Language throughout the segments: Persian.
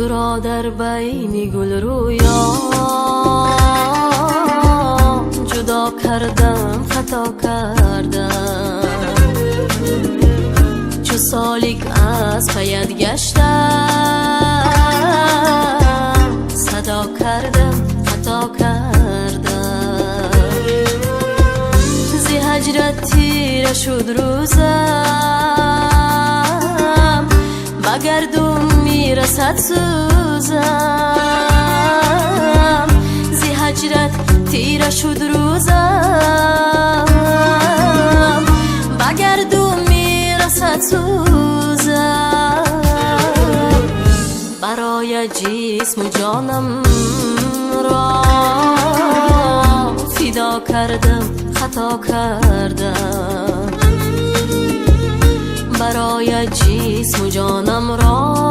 تو را در بین گل رویا جدا کردم، خطا کردم. چو سالک از پیت گشتم، صدا کردم، خطا کردم. زی هجرت تیره شد روزم، بگردم میرسد سوزم. زی هجرت تیره شد روزم، بگردم میرسد سوزم. برای جسم و جانم را فدا کردم، خطا کردم. برای جسم و جانم را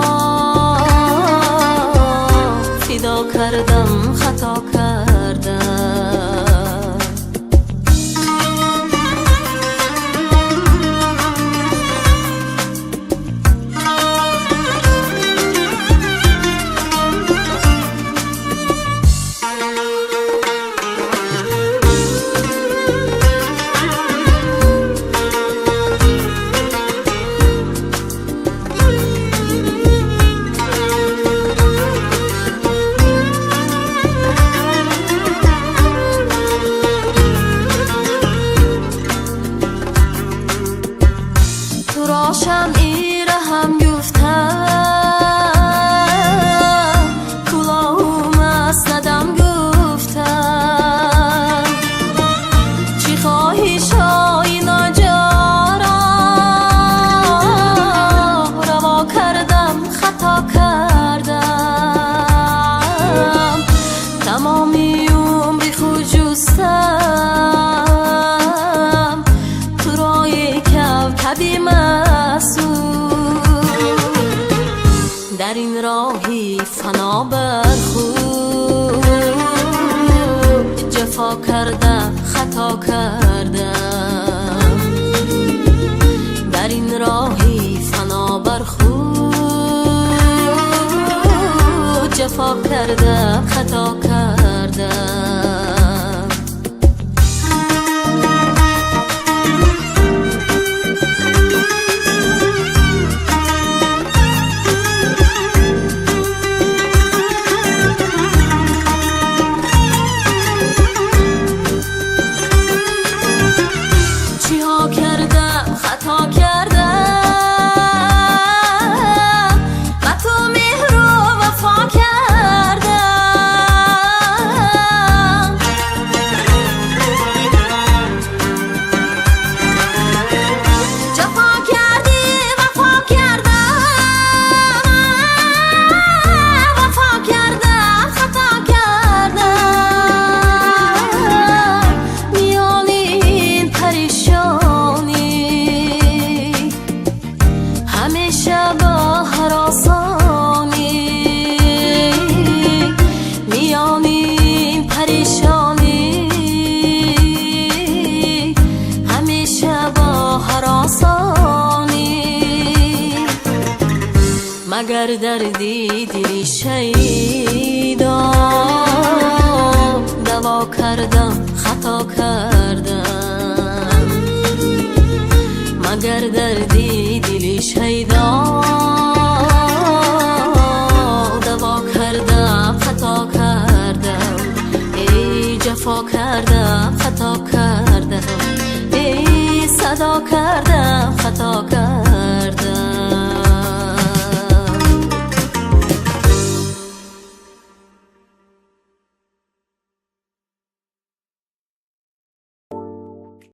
فدا کردم، خطا کردم. شمعی را هم گفتم، کلاهم است ندم گفتم. چی خواهی شای ناجارا روا کردم، خطا کردم. تمامی عمری خود جستم، تو رای کوکبی در این راهی فنا بر خود جفا کردم، خطا کردم. در این راهی فنا بر خود جفا کردم، خطا کردم. مگر دردی دلی شیء